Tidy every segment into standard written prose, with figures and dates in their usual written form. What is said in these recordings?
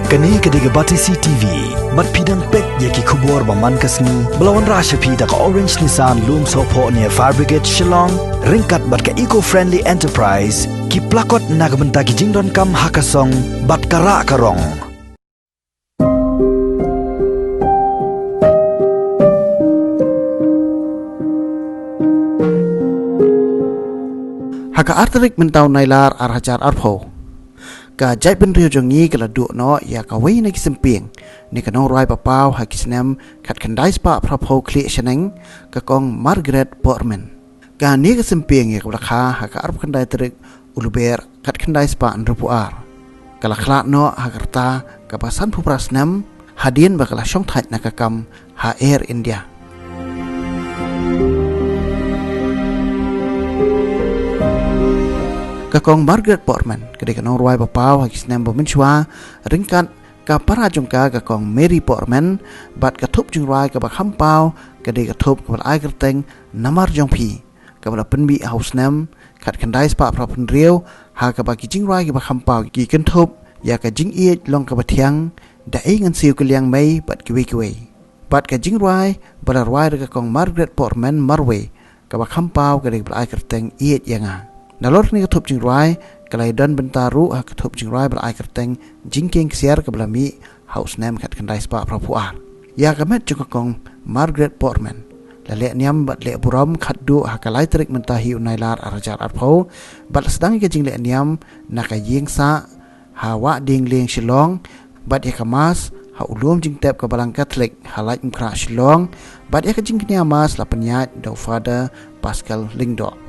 Kani kediga Batisi TV, mat pidang pek yaki kubur baman kasni, belawan rasha pida ka Orange Nissan Loom Sopo near Fire Brigade Shillong, ringkat bat ka eco-friendly enterprise, ki plakot nagbenta ki jingdon kam hakasong, bat kara karong. Haka arterik mentau nailar arhajar arpo. Ka jai ben rio jongi kala du no ya ka wei na kisemping ni ka no rai papau ha kisnem kat kandai spa prapo kli sheneng ka kong Margaret Portman ka ni kisemping ya ka rakha ha ka arp kandai terik uluber kat kandai spa andrupuar kala khlat no ha karta ka pasan pu prasnem hadien bakala shong thait na ka kam ha Air India. Kakong Margaret Portman ketika nong ruai bapau hakis nembo menchua ringkat ka para jongka kakong Mary Portman bat katup jung ruai ka bakhampau ketika katup ka ai kerteng namar jongpi ka bala penbi house nem kat kandai spa prapun riau ha ka baki jing ruai ka bakhampau ki kentup ya ka jing ie long ka bathiang da ngan siu ka liang mai bat kiwe bat ka jing ruai bala ruai ka kakong Margaret Portman marwe ka bakhampau ketika bala ai kerteng ie yanga nalor ni katup jing ruai kalai dan bentaru ha katup jing ruai bal ai kerteng jingking siar ke belami house name kat kendai spa prapuar ya kamet juga kong Margaret Portman lalek niam bat lek buram khat du ha kalai terik mentahi unailar arajar arpau bat sedang ke jing lek niam naka ying sa ha wa ding leng Shillong bat ya kamas ha ulum jing tep ke balang Catholic halai mkra Shillong bat ya ke jing kniamas la penyat do Father Pascal Lingdo.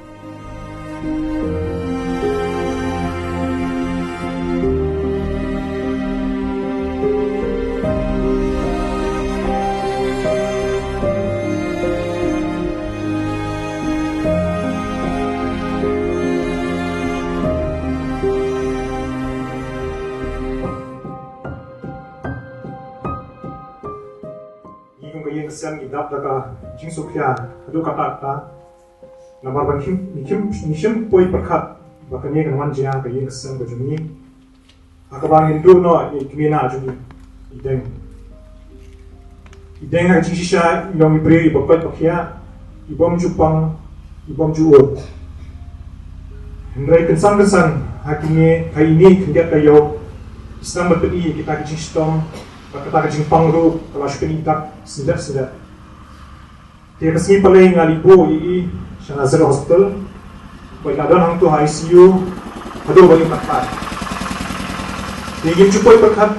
Siang idap daga jingsukya hadu kata ta namar ban nishim poi perkhat bakanye kan wan jia ka yeng sen bajuni akabang hindu no ikmina ajuni ideng ha jingsisha yong ibre ibokat pakya ibom jupang ibom juo hendrai kensan hakini kaini kendiat kayo islam berpedi kita jingstom kata kajing pangru kalau shukeni tak sedap dia kesini paling ngalibo i Shanazar Hospital baik ada hang tu ICU hadu bagi pakar dia ingin cupai perkat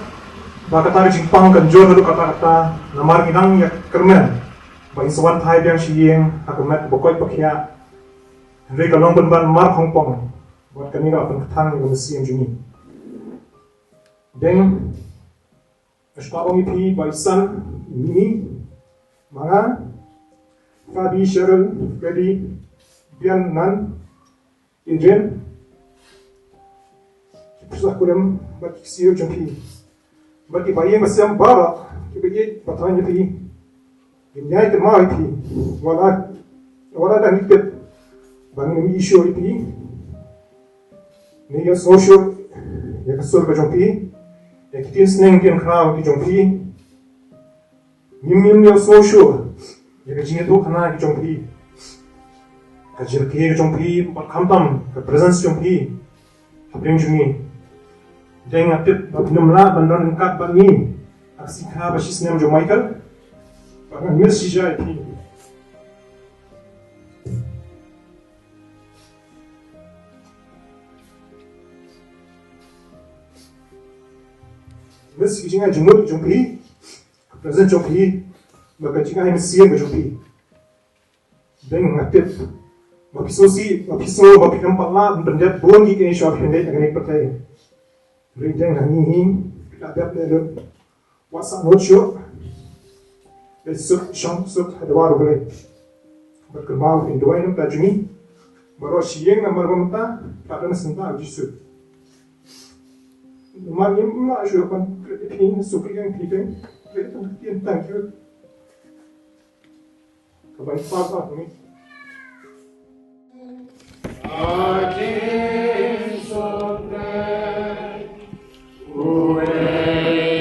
kata kajing pang kanjor hadu kata namar inang ya kermen bagi sawan thai yang siang akamat bokoi pakya Henry kalong benban mar Hong Kong buat kami nak penketang dengan mesin juni dan Ashkabong ipi Baisan ini Manga Fabi Cheryl Freddy Bian Nan Adrian Pusat kulim bagi siu jumpi bagi bayi masam bara kibagi patanya pi Ginyai kemai pi wala dan ikut bangin isu pi ni ya social ya kesur ke jumpi ya kitin seneng kian kena ki jongpi mim ya social ya kajin tu kena ki jongpi kajir ki jongpi pat khamtam ka presence jongpi haprim jumi deng atip babnumla bandan kat bani aksikha bashis nem jo Michael bangan mir sija pi Miss kijinga jumur jumpi present jumpi maka jinga hai siam jumpi dan ngapit mapisosi mapiso mapikam pala bendet bongi ke shop hendet agani patai rideng hani adap le wasa not show besuk sham suk hadwar bole berkembang indoi nam tajumi baro sieng namar bamta padan senta jisu Mari mak syukur ini suka yang kita thank you. Kebanyakan apa ni? Aji sopre, uwe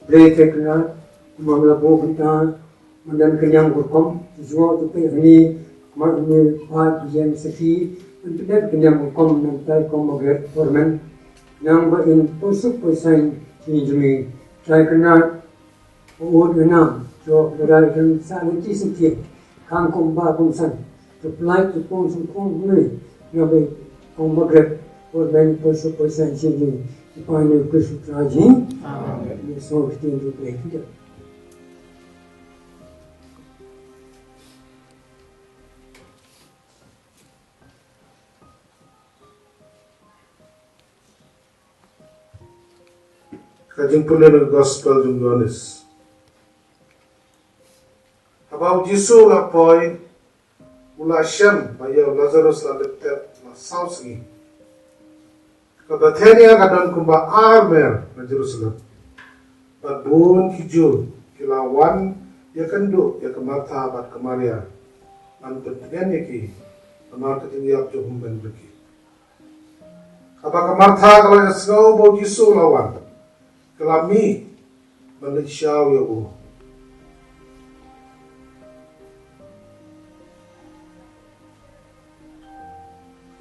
Mereka kenal mengelabur kita mendan kenyang berkom semua tu ini maknanya part yang sesi mendan kenyang berkom nanti kom agar formen yang berin pusuk pesan sini saya kenal urut enam so berdasarkan sangat sedikit kang kom ba kom san supply tu kom sungkong ni nabi kom agar formen pusuk pesan sini Ipane Kristus Raji, Amen. So kita hidup kita. Kajing pulen gospel junggonis. About Jesus la poi, mula Shem, bayo Lazarus la leptet la sausi. Kabatenia kadang kumba Armer na Jerusalem. Badbun hijau kilawan ya kendu ya kemata bat kemaria. An pentingan ki amar ketinggiap johum ben beki. Kaba kemarta kalau esngau bau Yesu lawan. Kelami Malaysia ya u.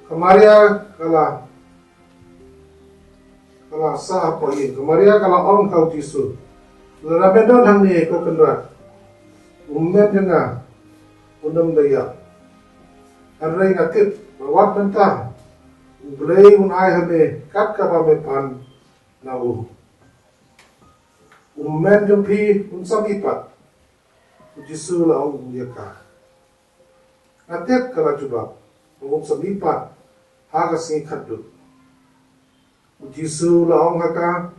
Kemaria kala sah apa ini? Kemaria kalau orang kau tisu, lalu benda hang ni kau kendra, umat dengar, undang daya, hari ngatit, bawat mentah, ublay unai hame, kat kapa mepan, nau, umat jumpi unsamipat, tisu lah orang muliakan, ngatit kalau cuba, unsamipat, hagas ni kadut. Jisu laong haka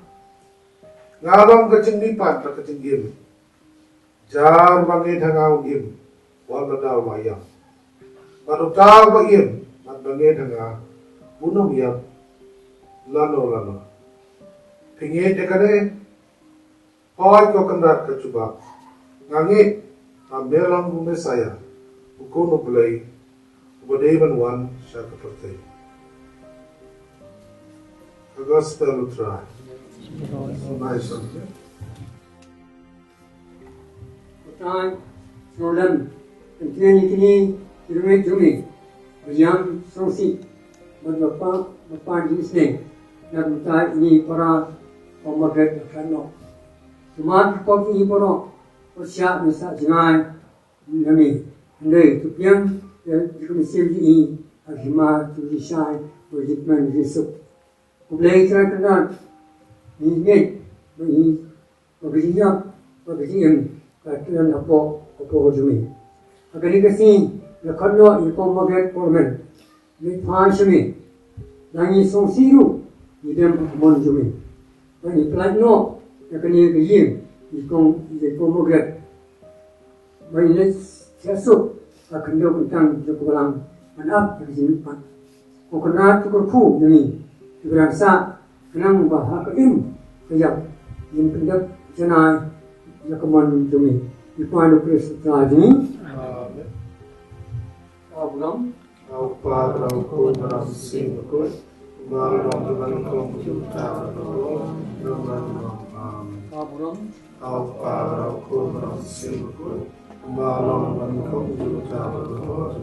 ngalong kecing lipat la kecing gim jar bangi dhangau gim wal dal mayam baru dal ba im mat bangi dhanga bunum yam lano pingi dekane hoy ko kandat kacuba ngangi ambelang bume saya ukono bulai ubadaiman wan syaka pertai The gospel will try. Nice one. Time, Jordan, and kini kirmit jumi, yang songsi, bapa Disney, dan buta ini para pemagat kano. Cuma kau ini para persiap masa jengai, nami, andai tupian, komisi ini, akhirnya tulisan, berjikman Yesus. Kulai cara kenal, ini berbeza, katuan apa jumi. Agar dikasih, lekatlah ikon magat formen, lipasmi, langi songsiru, idam mon jumi. Bagi pelatno, akan ia kejim, ikong moget Bailes siasuk akendo kentang jokolang manap di sini pan. Kokona tukur fu ini berasa kenang bahak im kayak yang pendek jenai yakamon dumi. Ipan pres trajini. Abulam. Au Padre, au Filho, au Espírito Santo. Abulam. Au Padre, au Filho, au Espírito Santo. Malam dan kau juga berdoa.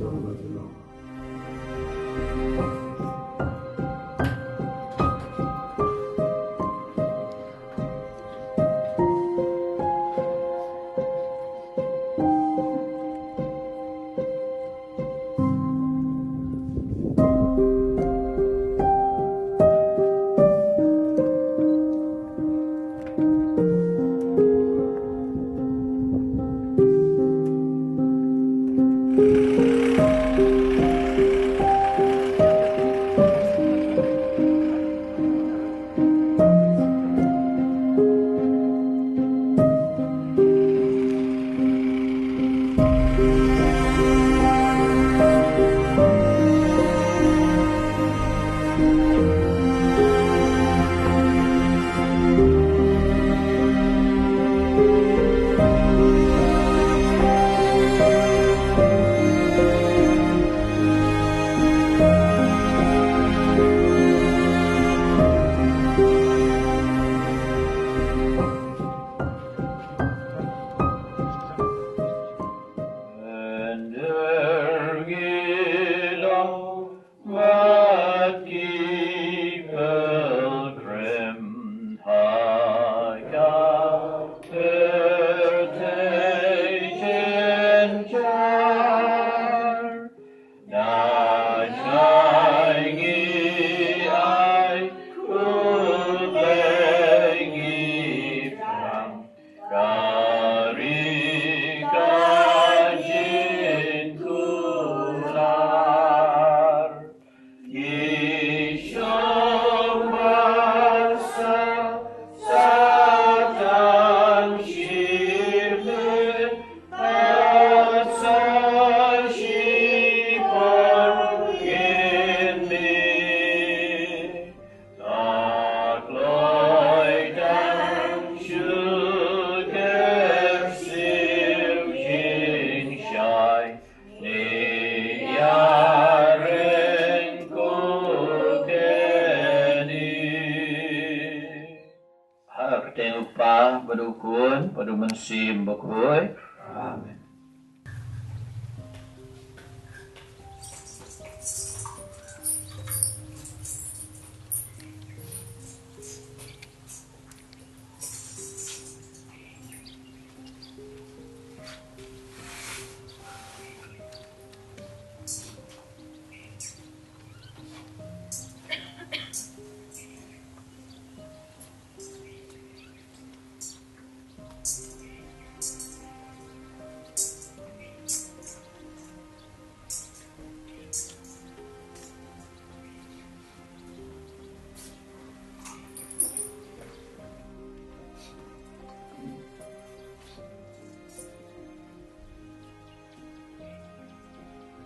Berukun, pada mensim berkoi. Amin.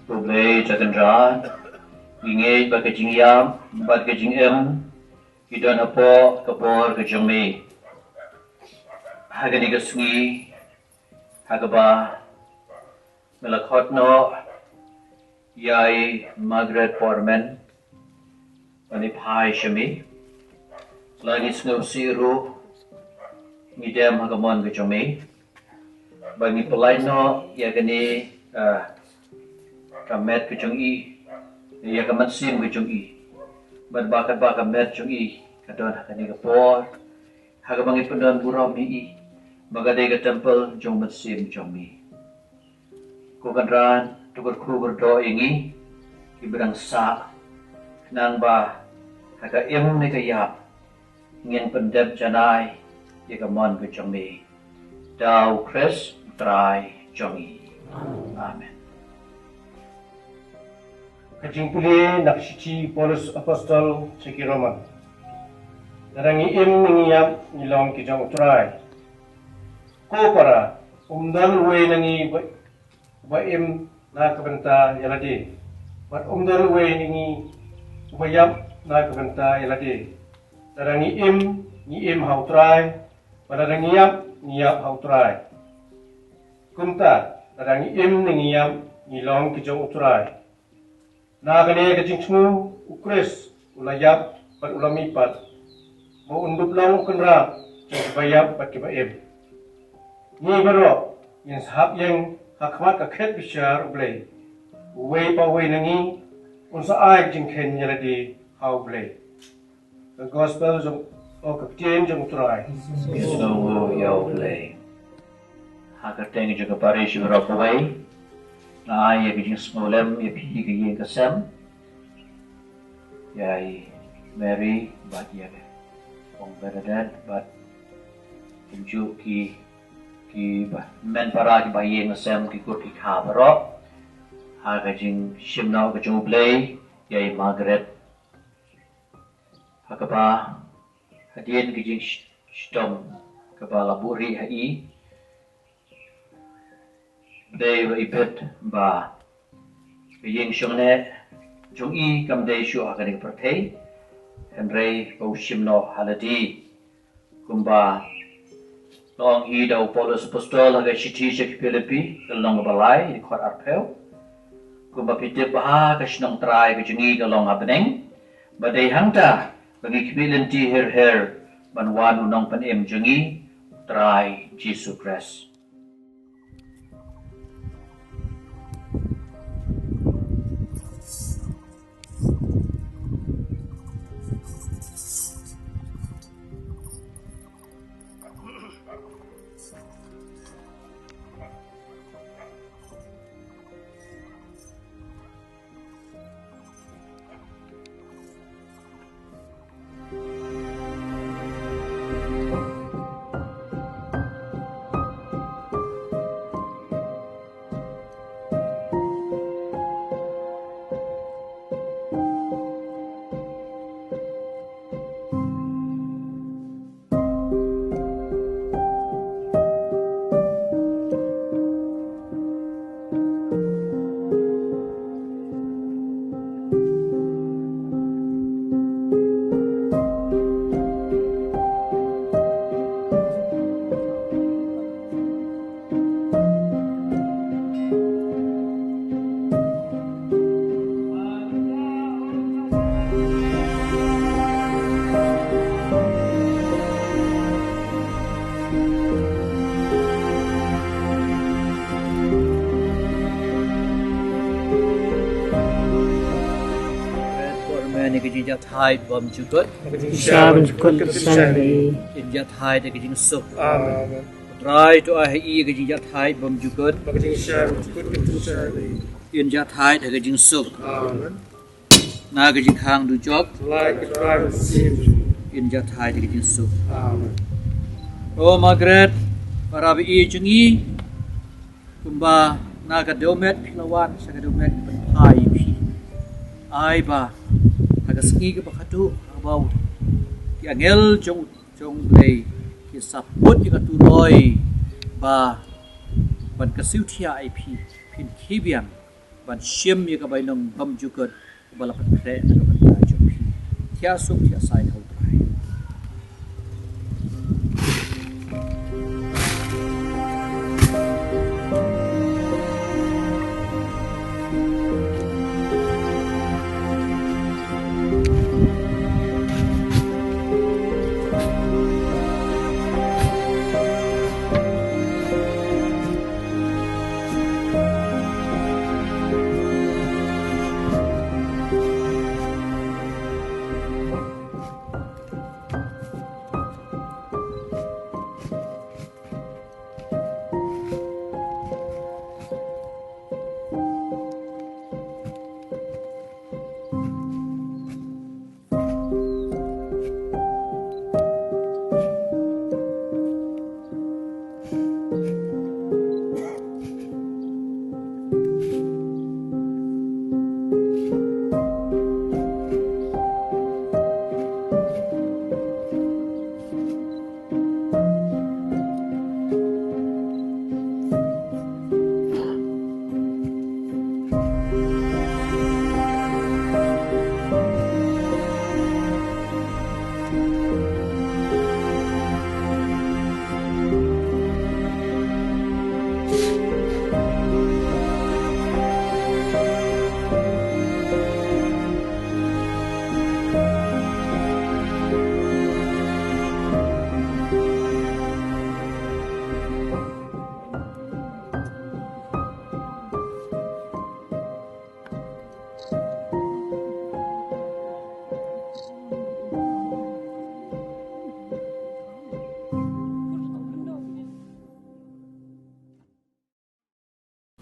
Tublay Chatendra, ingay bagajing yam, bagajing idan apo kapor kajami. Hagani gasngi, hagaba, melakot no, yay Margaret Portman, panipai shami, lagi snow siru, ngidam hagamon kajami, bagi pelai no, yagani kamet kejong ya kamet sim kejong berbakat kamet kejong kadon hakani kapor hagabangi pendon buram magadai ke temple jong met sim jong ku kadran tukur ku berdoa ingi ibrang sa nang ba haga im ni kayap ngin pendep janai ya kamon kejong dau Chris try jong amen. Kajing puli nakshiti Paulus Apostol Seki Roman. Darangi im ningiyap nilong kijang utray. ko para umdal way nangi baim na kabanta yaladi bat umdal way nangi bayap na kabanta yaladi darangi im how try darangi yap how try kumta darangi nangi yap ni long kijong utray na gane kajing smu ukres ulayap pat ulami pat mo undup lang ukenra jeng bayap pat kibaim ni baro yang sahab yang hakmat kakhet bisyar ublay way pa way nangi unsa ay jeng ken yaladi how ublay the gospel of kapten jeng utray Yesu yau play. Hakar tengi juga parish berapa way. Na ya kijing smolem ya pi ke ye kasam. Yai Mary bat ya ke. Ong Bernadette bat inju ki men para ki bayi ngasam ki kur ki khabaro. Ha kijing shimna ke jublay yai Margaret. Hakapa hadian kijing stom kepala buri hai they were ipet ba kijing shongne jungi kam dei shu akani pertei henry au shimno haladi kumba long hi dau Paulus apostol aga chiti chek Filipi long balai di khot arpel kumba pite ba ka shnong trai ka jungi ka long abneng ba dei hangta bagi kibilenti her banwan unong panem jungi try Jesus Christ. Ni kijing jat hai bom jukut Saben jukut sari. in jat hai de kijing sup amen try to ai kijing jat hai bom jukut bagajing share jukut share in jat hai de kijing sup amen na kijing khang du job like a driver seems in jat hai de kijing sup amen oh Margaret para bi jungi kumba na ka domet lawan sa ka domet hai pi ai ba Agasngi ke bakatu abau ki angel jong play ki saput ki katuroi ba ban kasiu thia ip pin khibiang ban shim ye ka bainong bam jukut bala pat kre na ka ban jong pi thia suk thia sai hau trai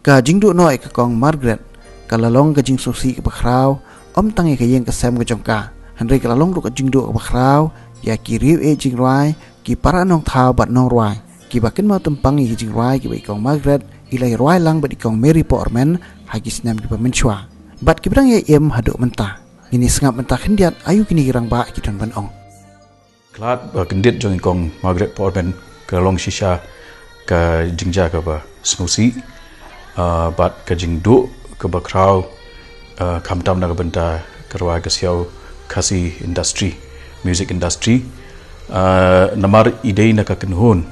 ka jingdu noi ka kong Margaret ka lalong ka jing susi ka bakraw om tangi ka yeng ka sem ka jongka hanre ka lalong ru ka jingdu ka bakraw ya ki riu jing ruai ki para nong thao bat nong ruai ki bakin mau tempang i jing ruai ki kong Margaret ilai ruai lang bat kong Mary Portman hagi snam ki pemenchua bat ki brang ye haduk mentah ini sengap mentah hendiat ayu kini girang ba ki don ban ong Klat kendit jong kong Margaret Portman ke long shisha ke jingja ke ba snusi bat ke jingdu ke ba kraw kamtam na ke benta ke ruai ke siau kasi industry music industry namar idei na ka kenhun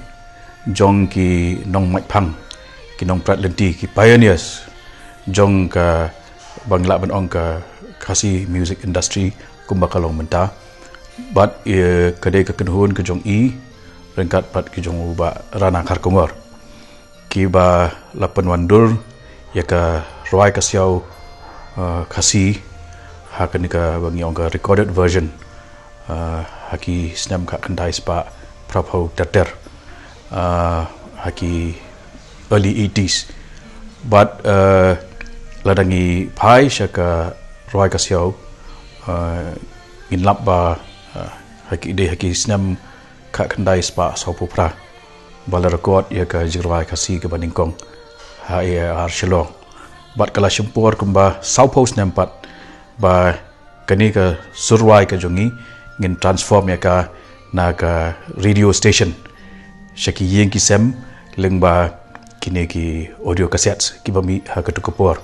jong ki nong mai phang ki nong prat lenti ki pioneers jong ka bangla ban ong ka kasi music industry kumba kalong benta bat kedai ke kenhun ke jong i rengkat bat ke jong uba rana karkumor ki ba lapan wandur ya ka ruai ka siau kasi hakani ka bangi ong ka recorded version haki snam ka kandai spa prapho tater haki early 80s but ladangi pai shaka ruai ka siau inlap ba haki snam ka kandai spa sopo pra bala record ya ka jirwai kasi ke baningkong har shilong bat kala shimpor kumba saupo snam pat ba kani ka surwai ka jongi ngin transform ya ka na ka radio station shaki yeng ki sem leng ba kini ki audio cassettes ki bami ha ka tukupor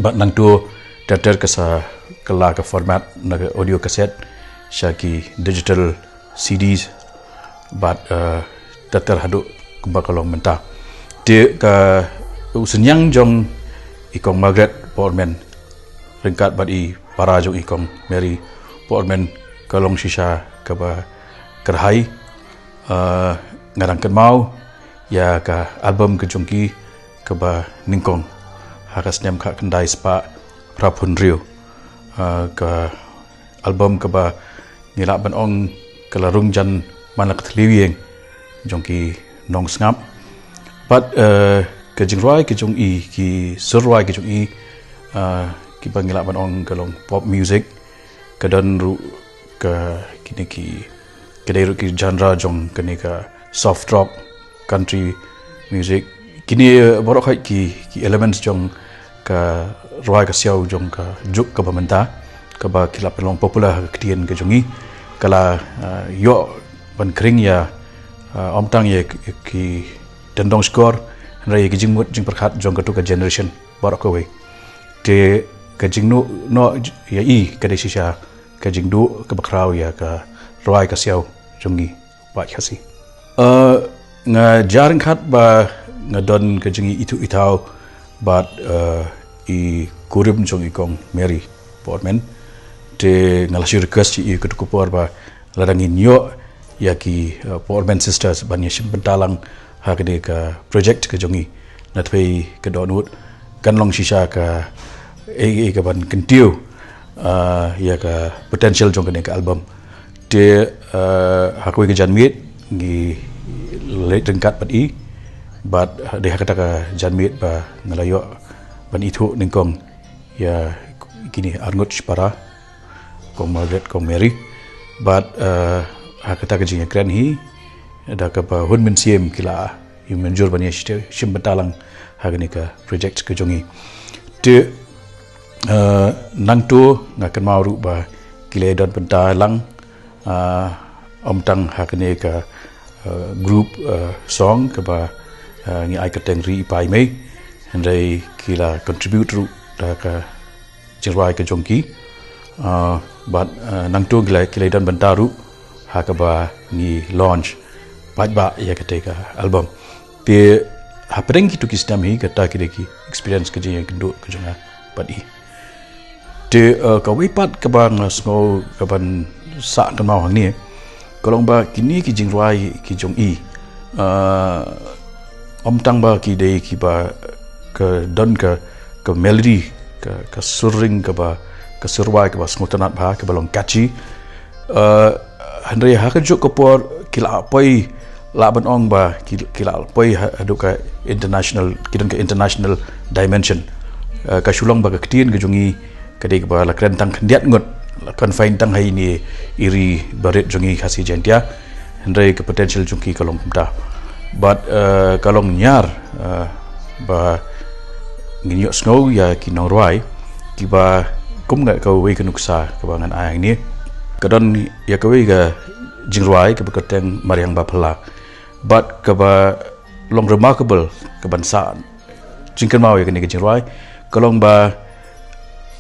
bat nang tu datar ka sa kala ka format na ka audio cassette shaki digital CDs but datar haduk kumba kalong mentah de ka usenyang jong ikong Margaret Portman ringkat bat i para jong ikong Mary Portman kalong shisha ka ba kerhai ngarang kan mau ya ka album ke jongki ka ba ningkong hakas nem ka kendai spa prapun rio ka album ka ba ngilak ban ong kelarung jan mana ketliwieng jongki nong sngap but ke jingruai ke jong i ki surwai ke jong i ki bangilak ban ong kalong pop music kadan ru ka kini ki kedai ru ki genre jong kini ka soft rock country music kini borok hai ki elements jong ka ruai ka siau jong ka juk ka bamenta ka ba kilap long popular ketien ke jongi kala yo ban kring ya omtang ye ki dendong skor rai ki jingmut jing perkhat jong ka tu ka generation borok ko we te ka jingno no ya i ka de shisha ka jingdu ka bakrau ya ka ruai ka siau jongi ba khasi nga jaring khat ba nga don ka jingi itu itau bat i kurim jong ikong Mary Portman te ngalasir request i ketukupor ba ladangin yo ya ki Portman sisters ban yashim bentalang ha ke ka project ke jongi natwei ke donut kan long shisha ka ka ban kentiu ya ka potential jong ke album te hakui ke janmit ngi late ringkat bat i bat de hakata ka janmit ba ngalayo ban itu ningkong ya kini arngut para kong Margaret kong Mary but hakata ka jinga kran hi da ka ba hun min siem kila yu menjur ban yeshte shim batalang hagani ka project ke jongi te nang tu ngakan mauru ba kile don bentalang om tang hakane ka group song ke ba ngi ai ka teng ri pai mai andai kila contribute ru da ka jirwai ka jongki but nang tu kila don bentaru ha ka ba ngi launch baj ba ya ka te ka album pe hapeng ki tu ki stam hi ka ta ki experience ke je kendo ka jonga but i te ka wipat ka bang ngo ka ban sa kan mau hang ni kolong ba kini ki jingruai ki jong i om tang ba ki dei ki ba ka don ka melody ka surring ka ba ka surwai ka ba smutanat ba ka balong catchy handre ha ka juk ko por kila pai laban ong ba kila poi hadu ka international kidon ka international dimension ka sulong ba ka ktien ka jungi kadai ba la kren tang diat ngot la confine tang hai ni iri baret jungi khasi jentia hendrai ka potential jungi kalong pumta but kalong nyar ba nginyok snow ya kinong ruai kiba kum ngai ka wei kanuksa ka bangan ayang ni kadon ya ka wei ga jingruai ka bekateng mariang ba phala but ka ba long remarkable ka bansa jingkan mau ya ka ni ka jingruai kalong ba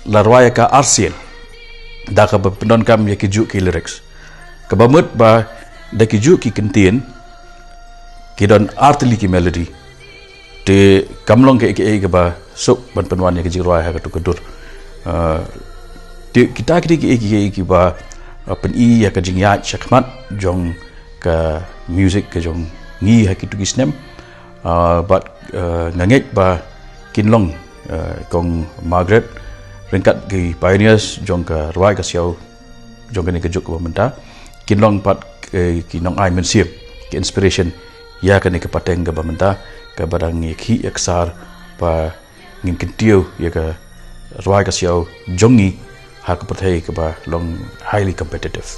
la ruai ka arsian da ka ba pendon kam ya ki ju ki lyrics ka ba mut ba da ki ju ki kentien ki don artli ki melody te kamlong ke ka ba sok ban penwan ya ki jingruai ha ka tu kedur kita ki ba pen I ya ka jing ya chakmat jong ka music ka jong ngi ha ki tu kisnem but nganget ba kinlong kong Margaret ringkat ki pioneers jong ka ruai ka siau jong ka ni ka juk ba menta kinlong pat ki nong ai men siep ki inspiration ya ka ni ka pateng ka ba menta ka badang ngi ki aksar ba ngin kentiu ya ka ruai ka siau jongi ha ka pathai ka ba long highly competitive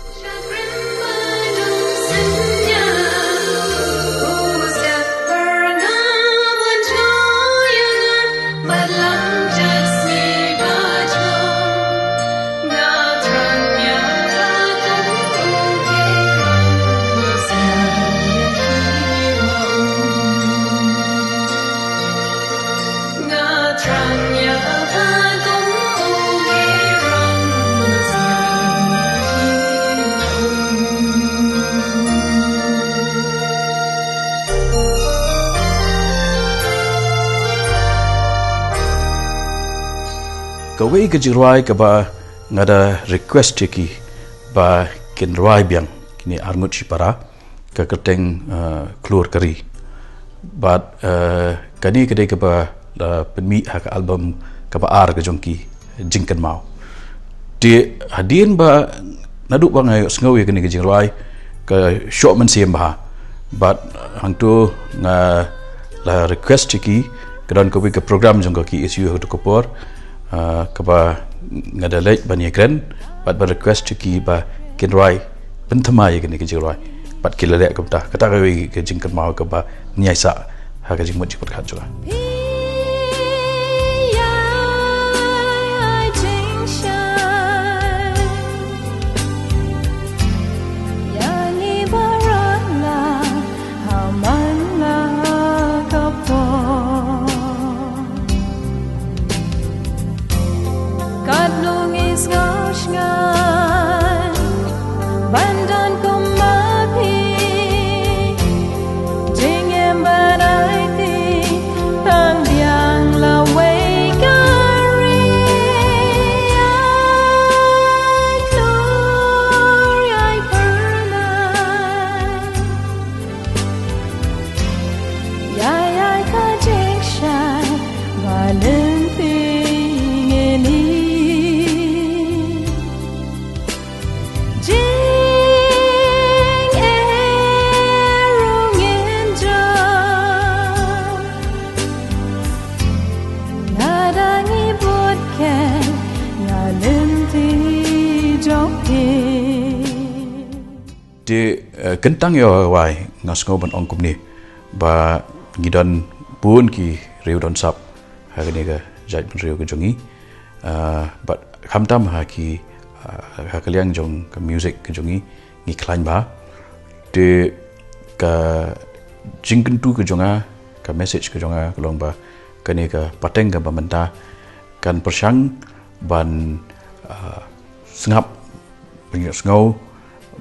kawai ka jiruai ka ba ngada request ki ba kin ruai biang kini arngut sipara ka keteng keluar kari but kani kedai ka ba penmi hak album ka ba ar ka jongki jingkan mau di hadien ba naduk ba ngai sngowi kani ka jiruai ka short man siem ba but hang tu nga la request ki kadon ko ka program jong ki isu to kopor kaba ngada lek bani kren bat ba request ki ba kinrai penthama ye ni ki jirai bat kilale ka ta kata ka wi ke jingkan mau ka ba nyaisa ha ka jingmo jikot kha jwa kentang yo wai ngasngo ban ongkum ni ba ngidon pun ki reudon sap ha ni ga jai pun reu ke jongi but khamtam ha ki ha kaliang jong ka music ke jongi ngi klan ba de ka jingken tu ke jonga ka message ke jonga kolong ba kani ka pateng ka bamenta kan persang ban sengap pengasngau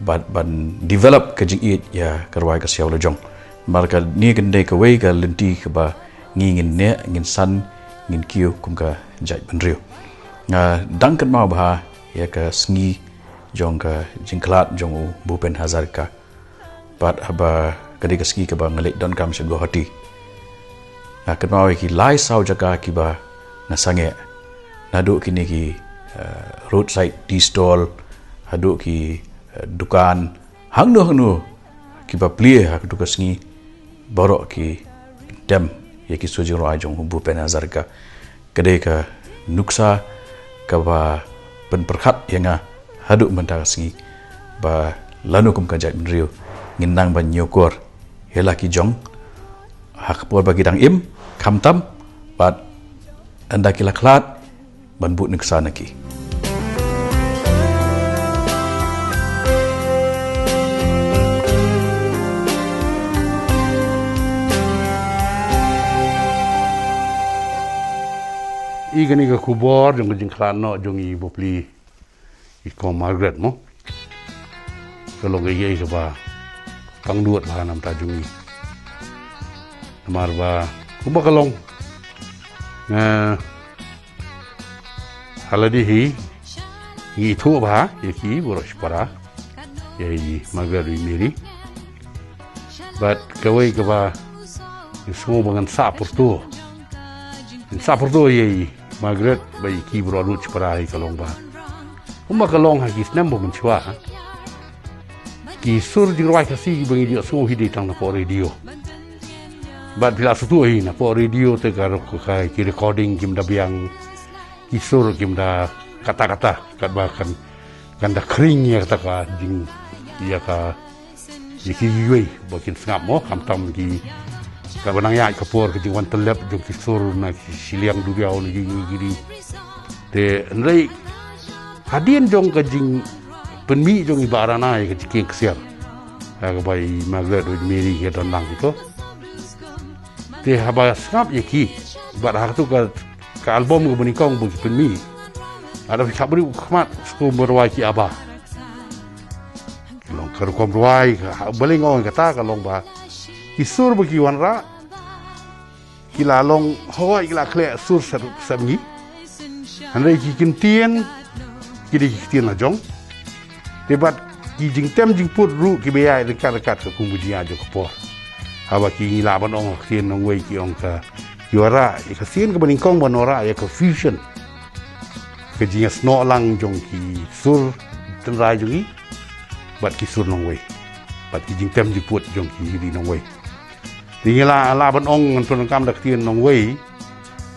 ban develop ke jing it ya karwai ka siaw lejong marka ni kendai ka wei ka lenti ka ba ngin ne ngin san ngin kiu kum ka jai banriu nga dang kan mau ba ya ka sngi jong ka jingklat jong Bhupen Hazarika pat haba kadi ka ski ka ba ngalek don kam se Guwahati nga kan mau ki lai sau jaga ki ba na sange nadu kini ki roadside tea stall hadu ki dukan hangnu kiba plie hak dukas ngi borok ki dem ya ki suji rajong bu penazar ka kade ka nuksa ka ba pen perkhat yang haduk mentas ngi ba lanu kum kajat rio nginang ban nyokor hela ki jong hak por bagi dang im kamtam bat anda kilaklat ban bu nuksa naki Ikan ikan kubur jong jing klano jong i bopli iko Margaret mo kalau gaya ke ba pang duat lah nam ta jong i namar ba kuba kalong haladi hi thu ba ki boros para ye Margaret wi miri but kawai ke ba semua bangan sa porto sa porto ye Margaret bai ki bro lu chpara hi kalong ba uma kalong ha ki snem bo menchwa ki sur jing roi kasi bangi dia so hi de tang na po radio bat bila su tu hi na po radio te kar ko kai ki recording kim da biang ki sur kim da kata-kata kat ba kan da kring ya kata ka jing ya ka ki yui bakin snap mo kam tam ki ka banang ya kapor ke jingwan telep jong ki sur na ki siliang duriau ni gini te nrei hadien jong ka jing penmi jong ibarana ke jiking ksiar ka bai Margaret wi meri ke don lang to te haba snap ye ki bar har tu ka album ko bani kong bu penmi ada khabri khmat sko berwai ki aba long kar kom ruai baling on kata ka long ba kisur bagi wanra kila long hoi kila kle sur sabni andai ki kintien ki kintien la jong debat ki jing tem jing put ru ki beya dekat ka kumbujiya jo ko hawa ki la ban ong kien nong wei ki ong ka yora ka sien ka baning kong banora ya confusion ke jing sno lang jong ki sur tenrai jongi bat ki sur nong wei bat ki jing tem jing put jong ki di nong wei tinggal la ban ong ngan kam dak tien nong wei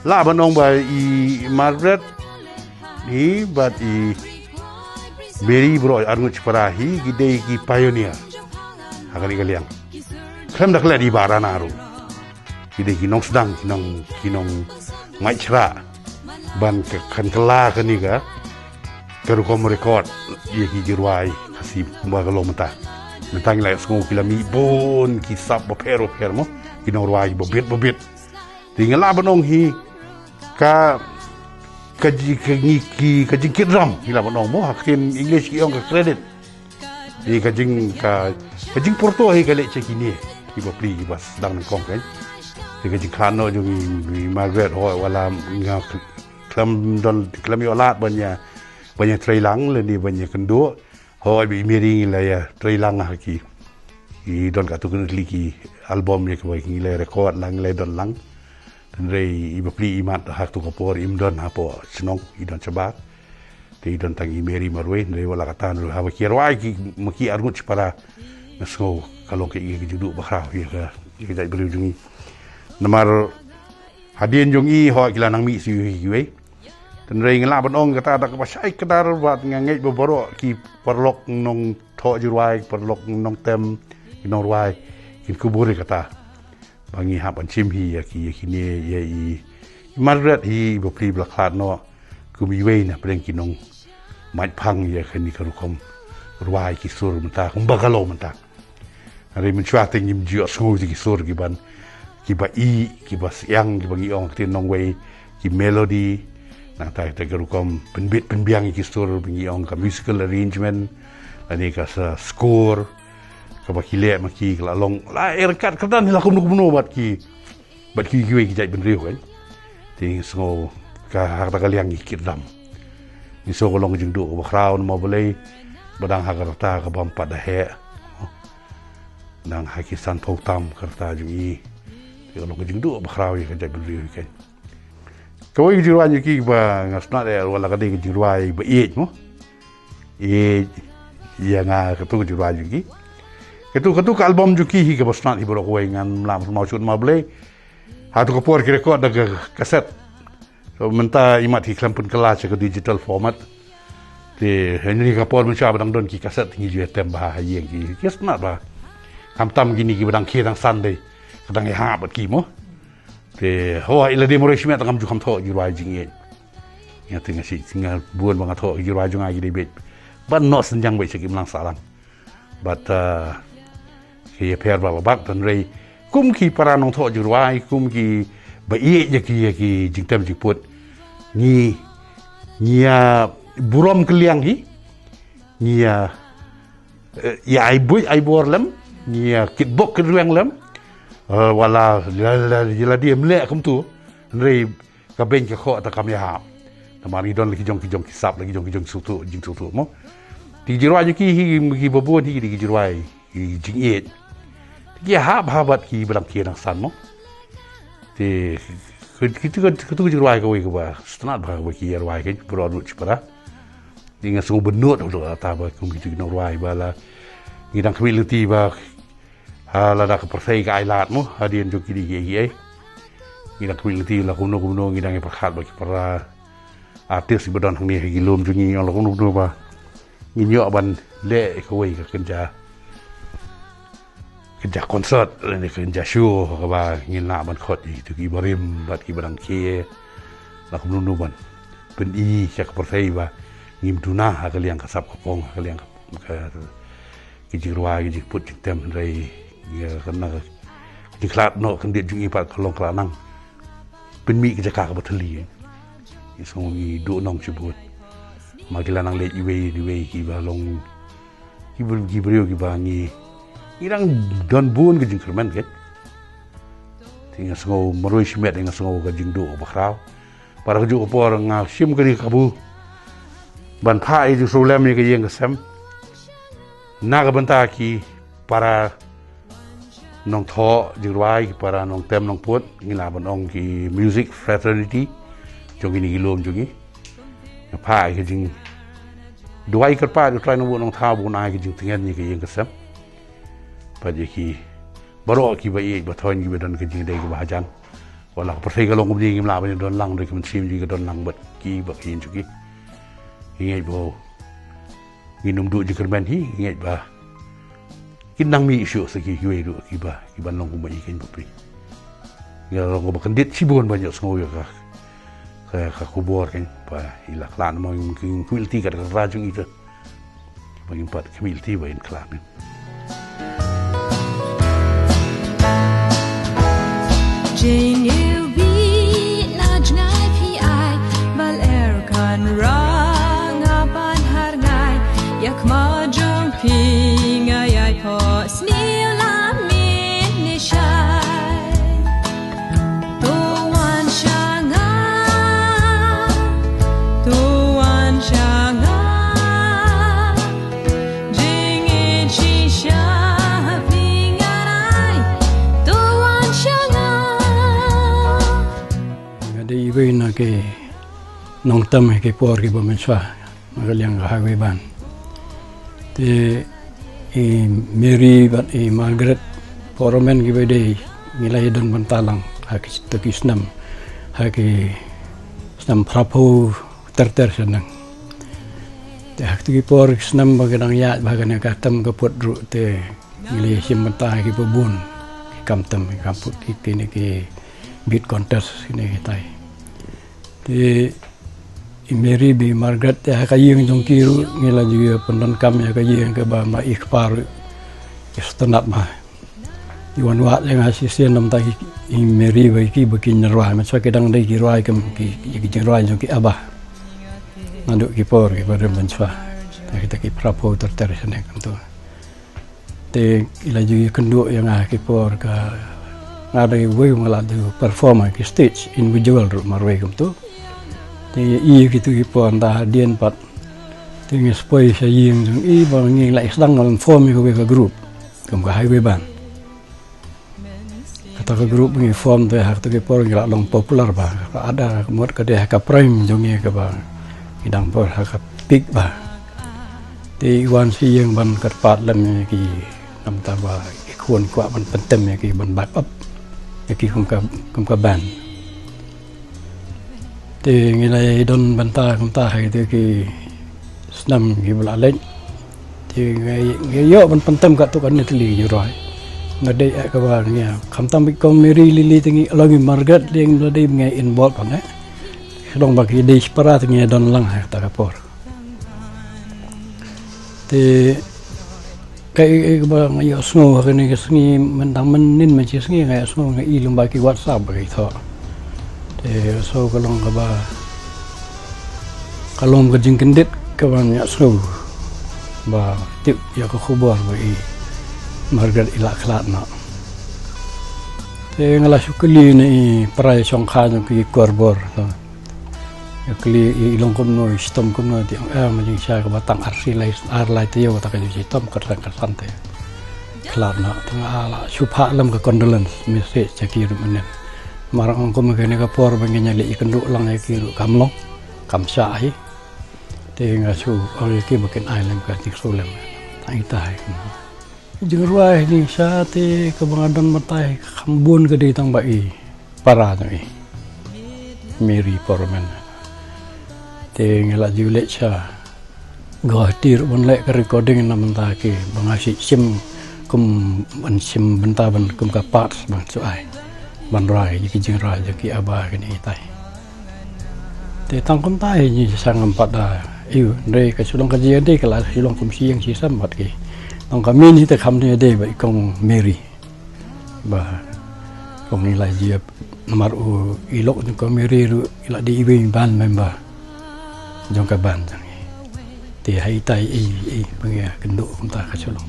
la ban ong ba i Margaret ni bat i Mary bro arnguch parahi gidei ki pioneer hakali kaliang kam dak la di barana ru gidei ki nong sedang ki nong mai chra ban kan kala kan ni ga karu kom record ye ki jirwai kasih ba kalau mata mentang lai semua kilami bon kisap bopero permo kinong ruai bobit tinggal la banong hi ka kajing kidram hila banong mo hakin English ki ong ka credit di kajing porto hi kale cekini ki bopli bas dang kong kan di kajing kano jung Margaret ho wala nga klami olat banyak trailang le ni banyak kendo hoi bi miring la ya trailang ha ki don ka tu kun ki album ye ko ki le record lang le don lang dan rei i bapli imat ha tu ko por im don ha po snong i don chabat te don tangi meri marwe rei wala kata ru ha ki rwai ki maki argut para nasko kalau ke i judu bakra ye ka ki dai bru jungi namar hadien jungi ho ki lanang mi si wi dan rei ngala ban ong kata tak pasai kedar bat ngangej boboro ki perlok nong tho jurwai perlok nong tem nong ruai kin kuburi kata bangi hap an chim hi ya ki ne ye i Margaret hi bopli blakhat no kumi wei na preng kinong mai phang ye khani karukom ruai ki sur mata kum bagalo mata ari min chwa ting yim jio so ki sur ki ban ki ba i ki ba yang ki bangi ong tin nong wei ki melody nang tai te karukom penbit penbiang ki sur bangi ong ka musical arrangement ani ka sa score ka ba kile ma ki la long la erkat kadan la kum no bat ki we ki jai ben riu kan ting so ka har ta kaliang ki dam ni so long jing do ba kraun mo boleh badang hakarta ka bam pada he nang hakisan pautam karta jungi ti long jing do ba krawi ka jai ben riu kan ko i jirwa ni ki ba ngasna de wala ka de jirwa ba mo e ya nga ka tu jirwa jungi Ketu ke album juki hi ke bosnat hi borok wei ngan lam mau chut ma blei. Ha tu kapor ki record daga kaset. So menta imat hi klampun kelas ke digital format. Te henry kapor mun cha badang don ki kaset ngi ju tem ba yeng ki kesnat ba. Kam tam gini ki badang ki dang Sunday. Kadang e ha bat ki mo. Te ho ila de mo reshmet ngam ju kam tho ju rai jing ye. Ya tinga si singa buon bang tho ju rai ju ngai de bet. Ban no senjang bai sekim lang salang. But ki per ba bak tan rei kum ki para nong tho ju rai kum ki ba ye je ki jing tem ji put. Ni burom keliang hi. Ni ya ai bui ai bor lam. Ni kit bok ke ruang lam. Wala la dia mlek kum tu. Rei ka ben ke kho ta kam ya ha. Tamari don lagi jong ki sap lagi jong sutu jing sutu mo. Di jirwai ki hi babon hi di jirwai hi jing et. Ki ha bat ki balang ki nang san mo. Ti tu jirwai ko wi ko ba stanat ba ki jirwai ke bro ru chpara. Dinga so benut do ta ba kum ki no rwai ba la ngidang community ba la da ka persai ka ailat mo hadien jo ki di ye. Ngidang community la kuno ngidang e perkhat ba ki para artis ibadon hang ni gi lom ju ngi la kuno ba ngi nyo ban le ko wi ka kenja konsert ni kenja show ka ba ngi na ban khot i tu ki barim bat ki badang ke la kuno ban pen i ka persai ba ngim tuna ha ka liang ka sap ka pong ka liang ka ki jirwa ki put tem rei ya kana ki klat no kan dit ju i pat kolong kla nang pen mi ki ka batali isongi do nong chibut magila nang le iwe ki ba long ki brio ki ba ngi irang don bun ke jingkerman ke tinga so moroi shmet nga so ga jingdo ba khrau para ju por nga sim ke kabu ban phai ju solem ni ke yeng sam na ga banta ki para nong tho jirwai para nong tem nong put ngila ban ong ki music fraternity jong ini gilom jongi pa ke jing duai ker pa du trai no nong tha bu na ke jing tingen ni ke yeng kasam pa je ki baro ki ba ye ba thon gi ba don ke jing dei ke ba jan wala pa thai ka long ni ngim la ba don lang de ke man sim ji ke don lang bat ki ba kin chu ki ngai bo nginum du ji kerban hi ngai ba kin nang mi shu se ki yue du ki ban long ku ba ken bu pri ya long ba kan dit si bon ba yo ngo yo ka kubor kan pa ila klan mo yung community ka rajung ito pa yung pat community ba in klan Jane you be naj ngai pi ai bal er kan rang apan har ngai yak ma jong pi ngai ai po sni la min ni shai to wan shanga jing e chi sha ping ai to wan shanga ngade ibe na ke nong tam ke por ke ba menswa magaliang ha we ban te Mary bat Margaret poromen ki bede nilai don bantalang ha ki takisnam ha ki snam prapo ter senang te hak tu ki por snam bagadang ya bagana ka tam ka pot ru te nilai sim banta ki babun ki kam tam kamput ki tini ki beat contest ini tai te Mary bi Margaret ya kayeng jong kiru ngila juga pendon kam ya kayeng ke ba ma ikpar istanat ma iwan wa yang asisten nam ta Mary ba ki bakin roi ma sa kedang dai ki roi kam ki roi jong ki abah naduk ki por ki pada menswa kita ki prapo terter sene kan tu te ila juga kenduk yang ki por ka ngada we ngala tu perform ki stage individual ru marwe kam tu i gitu ipo anda dien pat tingi spoi sa ying jung i ba ngi la isdang ngal form ka group kam ka highway ban kata ka group ngi form te hak te por ngi la long popular ba ada mod ka de ka prime jung ngi ka ba idang por ka peak ba te wan si ying ban kat pat lam ki namta ba ikhwan kwa ban pentem ya ki ban backup ya ki kum ka ban te ngilai don banta kumta hai te ki snam ki bala lek te ngai yo ban pentem ka tu kan ni tli ju roi ngadai ka ba nya khamtam bi kom meri lili tingi longi margat leng ngadai ngai involve kan dong bagi di separat ngai don lang ha ta kapor te kai ba ngai sngo ka ni sngi mentang menin ma chi sngi ngai sngo ngai ilum bagi whatsapp bagi tho te so kalong ka ba kalom ka jing kendit ka ba nya sngo ba tip ya ko khubor ba i margat ila khlat na te ngala sukli ni prai song kha no ki korbor to ya kli ilong kom no stom kom no ti ma jing sha ka batang arsi lai ar lai te yo ta ka ji tom ka ran ka sante khlat na tang ala supha lam ka condolence message cha ki ru manen marang ko ma ka por ba ngenya li ikan du lang ai ki ru kam long kam sha hi te nga su oi ki ba ken ai lam ka ti so lam tai tai Jurwai ni sate kebangadan matai khambun ke di tang bai para ni Mary Porman te ngela jule cha gotir bon le recording nam ta ki bangasi sim kum ban sim benta ban kum ka parts ban so ai ban rai ki jingrai ki aba ke ni tai te tang kum tai ni sang empat da iu dei ka sulong ka ji dei ka la sulong kum siang si sam mat ki ông cả mình thì không thể để vậy con Mary và con này là gì mà ở ilok con Mary rồi là đi về ban member trong các ban rằng thì hay tay bây giờ cần độ chúng ta khá cho lòng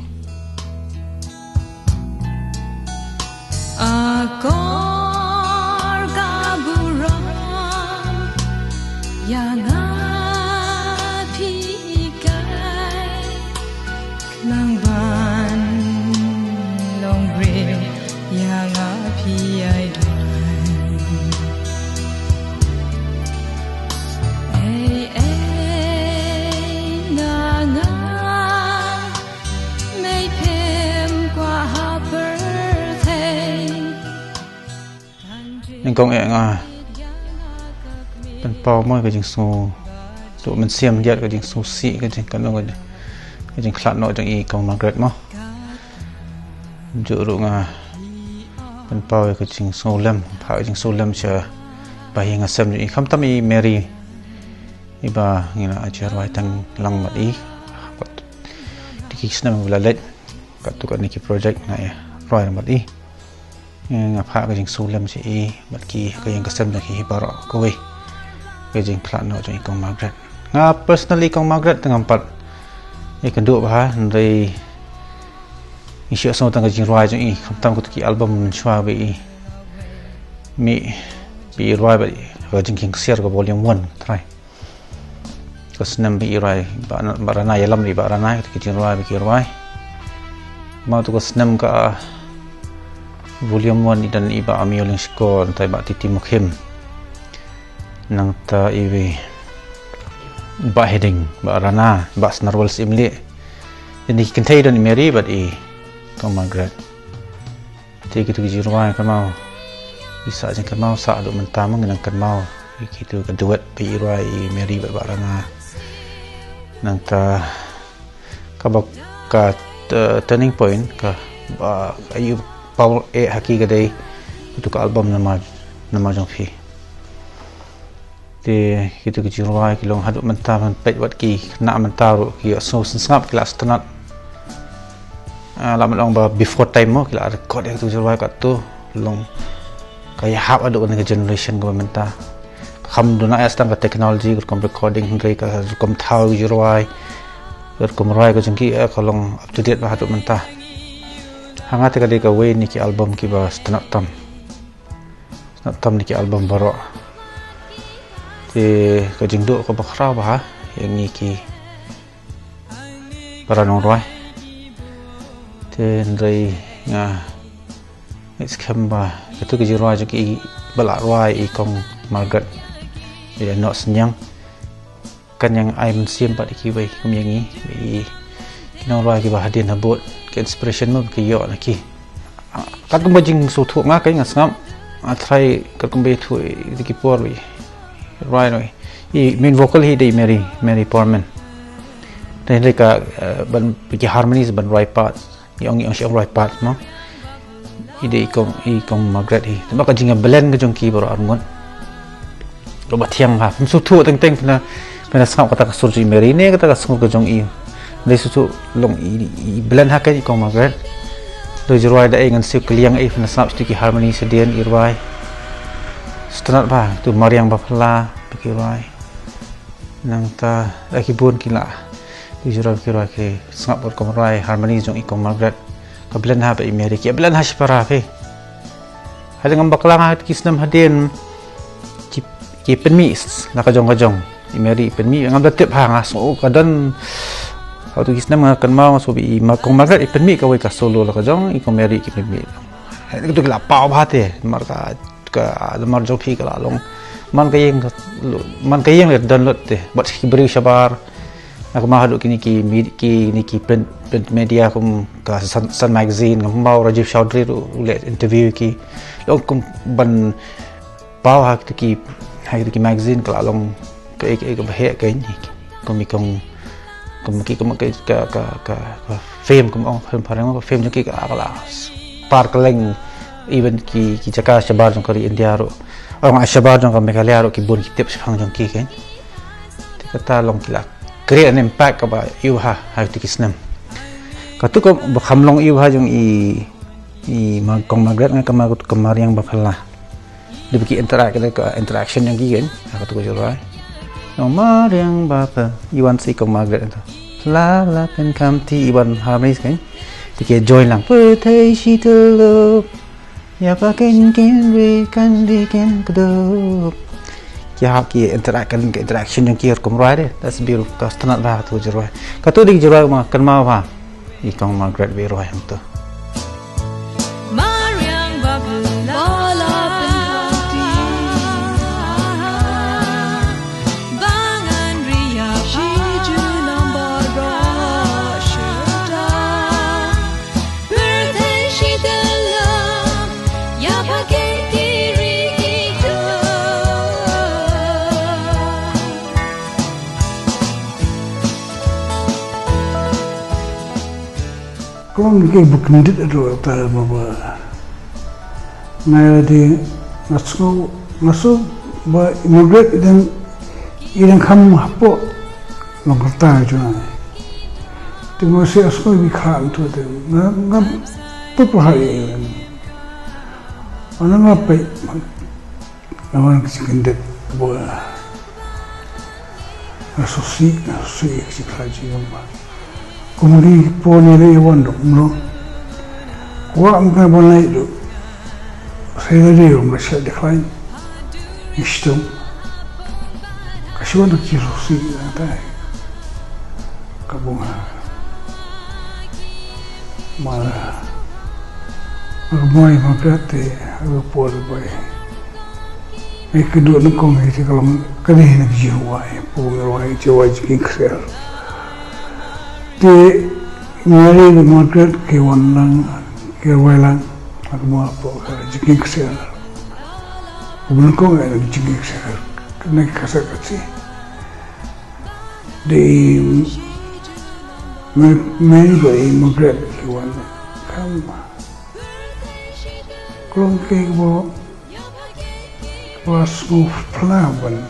Lang ban long real yang api ai dan na nga may pem qua ha birthday nên công nghệ nga bên bao môi cái chính số tụi mình xem nhận cái chính số xị cái chính cái người cái chính khăn nội trong y công Margaret mà dựa ruộng bên bao cái chính số lâm phải chính số lâm chờ bài hình xem y không tâm y Mary y bà như là chờ vài thằng lăng mặt y thì khi xem là lết các tụi cái project này rồi mặt y ngập hạ cái chính số lâm chỉ y bất kỳ cái những cái xem là khi bảo rõ cô ấy cái chính khăn nội trong y công Margaret nga personally công Margaret tengah empat ikan dua bah dari insya Allah tangga jingrai jeng i kamtam kutu ki album chua bi mi bi roi bi jeng king share ko volume 1 try ko senam bi roi barana yalam bi barana ki jingrai bi ki roi mau tu ko senam ka volume 1 dan iba amioling score tai ba titi mukhem nang ta iwi ba heading ba rana ba snarwal simli ini kentai dan Mary but Tom Margaret thì cái thứ gì rồi cái mau bisa jeng cái mau sa do mentah mengenang kan mau gitu kan duet bi roi Mary ba rana nang ta ka bak ka turning point ka ba ayu power haki ka dei untuk album nama jong phi thì kita kecil ruai kilong hadut mentah pet wat ki nak mentah ru ki so sengap kelas tenat lama long ba before time mo kila record yang tu ruai kat tu long kaya hap aduk dengan generation ko mentah kham duna astang ka technology ko recording hinggai ka kom thau ruai kom ruai ko jengki kolong up to date ba hadut mentah hangat ka de ka we ni ki album ki ba tenat tam ni ki album baru thì cái trình độ của bác rau bà yang ni ki para nong roi thì đây nga scam ba cái tu cái roi cho ki bala roi i kong Margaret thì nó senyang kan yang ai men sim pa ki bai kum yang ni bi nong roi ki ba hadian habot ke inspiration mo ke yo na ki kat ko bajing so thu nga kai nga sngam a try kat ko be thu di ki por wi right no I main vocal hi de Mary Portman dan mereka ban pergi harmonies ban right part yang right part mo ide ikong Margaret hi tapi ka jinga blend ka jong ki baro arngon lo batiang ha su thu teng pena sangap kata ka surji Mary ne kata ka sangap ka jong i le su long i blend ha ka ikong Margaret do jirwai da ngan siu kliang pena sangap stiki harmony sedian irwai setenat ba tu Mariang Bapala pikirwai nang ta akibun kila di jirwai kirwai ke sangap bot komrai harmony jong ikong Margaret kabilan ha pa Mary ki bilan ha para fe hal ngam baklang ha kisnam hadin ki penmi la ka jong Mary penmi ngam datep ha nga so kadan ha tu kisnam kan mau so bi kong Margaret penmi ka we ka solo la ka jong ikong Mary ki penmi ha tu la pau ba te mar ka mar jo phi ka la long man ka yeng le dan lot te bat ki beri sabar aku mahaduk kini ki print media kum ka Sun Magazine ngam mau Rajiv Chaudhry ulet interview ki long kum ban pau hak ki magazine kala long ke bahek ke ni kum fame kum ong parang fame ki kala par keleng even ki jaka shabar jong kari India ro orang shabar jong ka Meghalaya ro ki bun ki tips phang jong ki ken kata long kilak create an impact about you ha ti kisnam katu ko bakhamlong you ha jong i kong Margaret nga Mariang Bapala di biki interaction yang gigen katu ko jirai no Mariang Bapala iwan si kong Margaret ento la pen kam ti iwan harmonies kan ti join lang pe thai shi tu ya pa ken re kan di ken kudo ya ki interaction yang kier komrai de that's beautiful ka stanat ba tu jiroi ka tu di jiroi ma kan ma ba ikong Margaret be roi ham tu Mariang Bapala bangan ria shiju number roshta birthday shidala ya pakai kiri itu Kung kay buknidit ado para maba na di ngaso ba Margaret idang kham hapo longkata juna ti mo se asko bi kham to de ngam pupuhari ana ngapai naman kisindet bo asosi kisikhaji ba kumuri poni le wando no wa amka bonai do saya dia masih decline istom kasih wando kirosi ada kabunga mara Rumai magate aku pol boy. Kedua nengkong itu kalau kali nak jiwa, punggai jiwa jikin ksel. Di Mary Margaret kewan lang, kewalang aku mau apa jikin ksel. Nengkong ada jikin ksel, kena kasar kasih. Di Mary Margaret kewan kamu. Kalau kayak bawa was move pelawan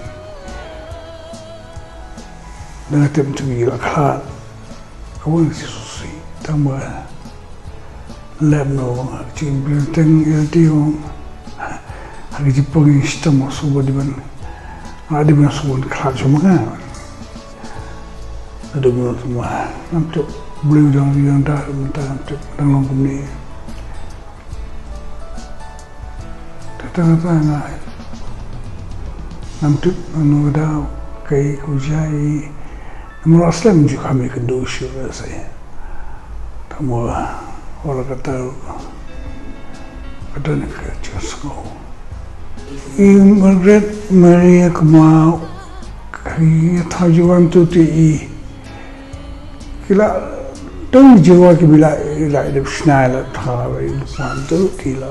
dengan tim cengil akal, kawan sisusi tambah lemno cing benteng LTO hari Jepang sistem subuh di mana ada yang subuh kelas cuma kan ada yang semua nanti beli yang dah mentah nanti dalam kumni tengah-tengah nampak anu dah kayak ujai namun aslam juga kami kedua syurga saya tamu orang kata ada nak kerja sekolah Margaret Maria kemau kayak tajuan tu ti kila Don't jiwa ki bila ila ida snai la tha ba il pantu ki la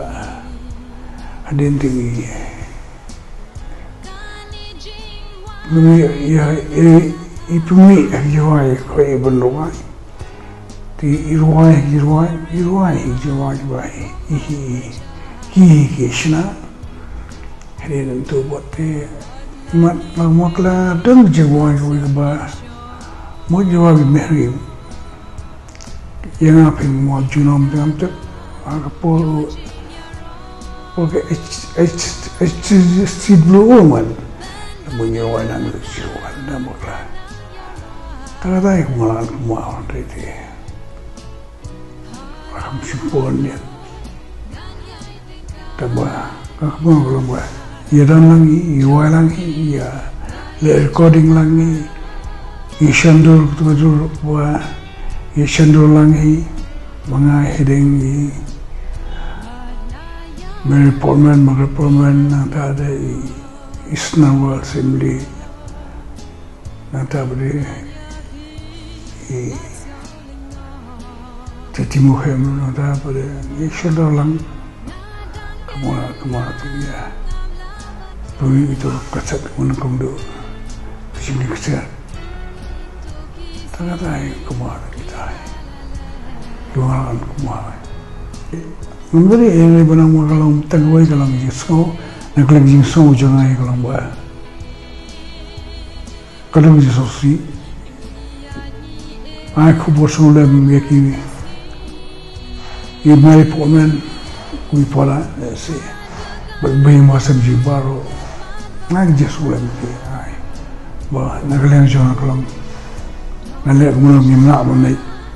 adin tingi mi ya ipumi jiwa ko ibn luwa ti irwa jiwa ba hi shna adin tu buat te mat makla dang jiwa ba mo jiwa bi mehri yang apa yang mau junom dalam tu, aku pakai HC blue man, punya warna lucu, warna merah. Tak ada yang mau itu. Aku simpulnya, tapi aku belum buat. Ya dan lagi, ya lagi, ya recording lagi, isyandul tu buat. Ye chandul langi mga hedeng Mary Portman nanta ada Isnawal Assembly nanta beri Titi Muhem nanta beri ye chandul lang kemana tu ya bumi itu kacat mana kumdu sini kacat tak ada kemana Luaran kumai. Memberi ini benang kalau tengway kalau jisco, nak lagi jisco jangan kalau buat. Kalau jisco si, aku bosan lem yaki. Ini Mary Portman, kui pola si, berbagai macam jibaru, nak jisco lem yaki. Bah, nak lagi jangan kalau, nak lagi mana gimana mana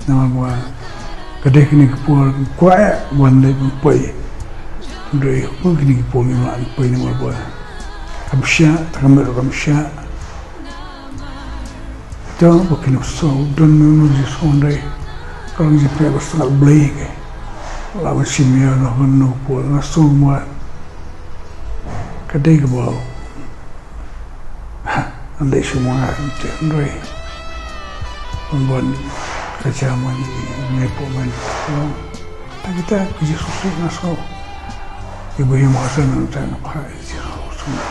nama buat. Kadang kini kepul kuat bandai pempai, dari kepul kini kepul memang pempai nama buat. Kamsya, takamber kamsya. Jangan pakai nafsu dan menuju sondai. Kalau jepit bersetengah beli ke, lawan simia nak penuh pul nafsu buat. Kadang kepul, andai semua itu andai membuat kecaman mepoman tak kita kerja susah naso ibu yang masa nanti apa kerja susah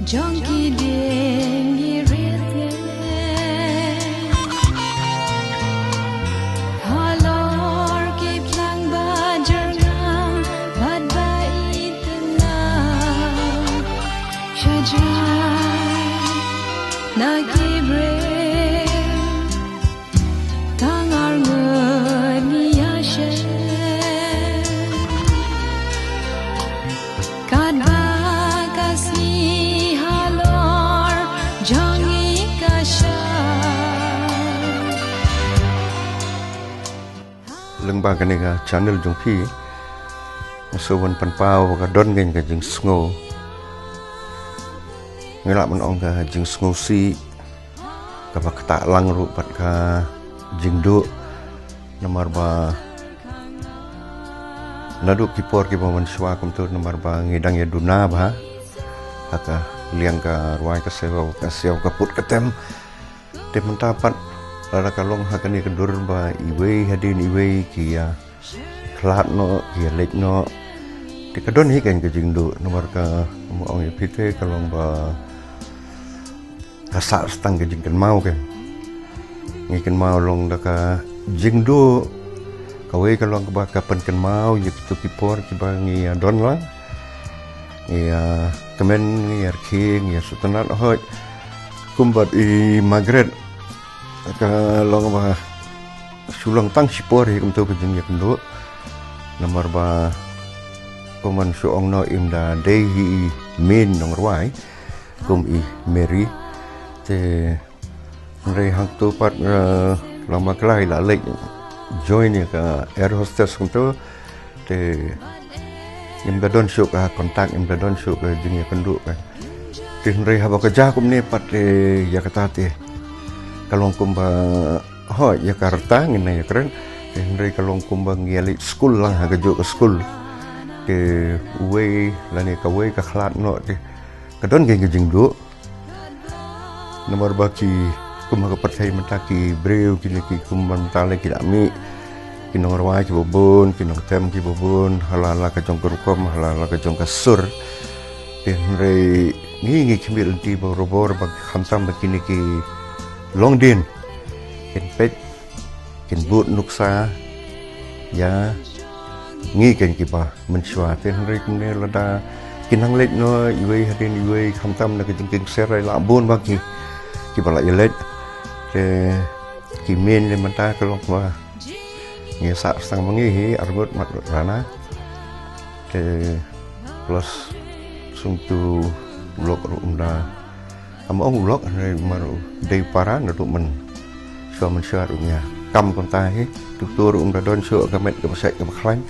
Junkie dengi rete halor ki plang bajar ngam bad bai tenang syajai nagi bre lengba kan ega channel jungpi sowan panpau ka don ngen ka jing sngo ngelak menong ka jing sngo si ka bakta lang ru pat ka jing do nomor ba nadu kipor ki baman swa kum tu nomor ba ngedang ya duna ba aka liang ka ruai ka sewa ka sewa ka put ka tem mentapat Rara kalong hakani kendur ba iwe hadin iwe kia klat no kia lek no di kadon hi kan kejing do nomor ka ong pite kalong ba kasak stang kejing kan mau kan ngikan mau long da ka jing do kawe kalong ba kapan kan mau yek tu kipor ki ba ngi don la ngi kemen ngi king ya sutanat hoj kumbat I Margaret kalau ba sulang tang sipor hikum tu kejeng ya kendo nomor ba peman suong no imda dehi min nomor wai kum I Mary te rei hang tu pat lama kelai la lek join ya ka air hostess kum tu te imda don syuk ka kontak imda don syuk ka jeng ya kendo ka te rei haba kerja kum ni pat ya kata te kalong kumba ho Jakarta ngina ya keren dari kalong kumba ngiali school lang hagajo ke school ke uwe lani ka we ka khlat no te kadon ge jing do nomor baki kumah kepercayaan mentaki breu kini ki kumban mentale ki dami kinong rawai ki bobon kinong tem ki bobon halala ka jong kurkom halala ka jong kasur tenre ngi kimil ti borobor bag khamtam kini ki longdin ken pet ken but nuksa ya ngi ken ki ba menshwa tenre kini lada kinang let no iwe hadin iwe khamtam na kajing king serai la bon bagi ki bala yelet ke ki men le manta kelong ba ngi sa sang mangi hi arbut mat rana ke plus sungtu blok rumda among blok ne maru dei para na tu men so men sya runya kam kon ta hi tu tur umda don so gamet ke sek ke khlain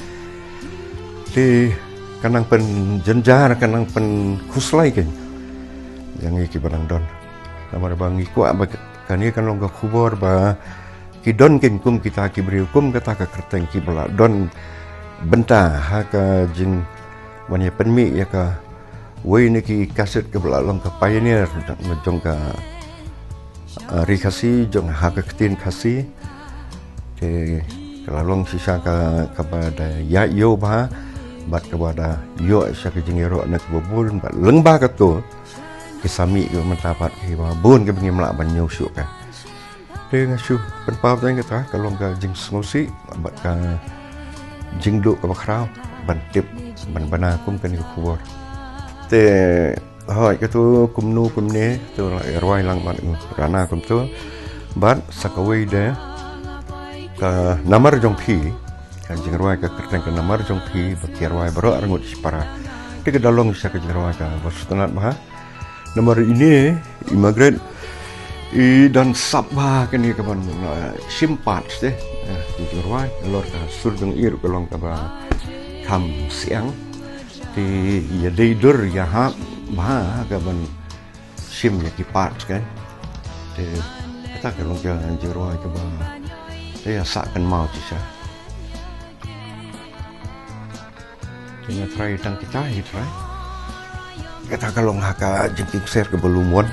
ti kanang pen jenjar kanang pen khuslai kan yang iki barang don namar bangi ku aba kani kan long khubor ba ki don ken kum kita ki beri kum kata ka kerteng ki bela don benta ha ka jing wani penmi ya ka wei ni ki kaset ke bela long ka pioneer jong ka rikasi jong ha ka ketin khasi ke kalau long sisa ka pada ya yo ba bat kepada yo syak jingero nak bobul bat lengba ka tu kisami ke mentapat ke bun ke bengi melak ban nyusuk ka de ngasu penpau tang kata kalau ka jing ngosi bat ka jing duk ka bakrau ban tip ban bana kum kan ke kubur te hoi ka tu kum nu kum ne tu roi lang ban rana kum tu bat sakawai de ka namar jong phi jing roi ka kerteng ka namar jong phi bakir roi baro arngut para ke dalong sa ka jing roi ka wastanat bah nomor ini immigrant dan sabah kan ni ka ban simpat deh jing roi lor ka sur jong ir ka long ka ba kam siang ti ya deidur ya ha bah ka ban sim ya ki part kan te kata ka long ka jing roi ka ba te sakan mau sisa try tang kita hit right kata kalau ngaka jengking ser ke belumon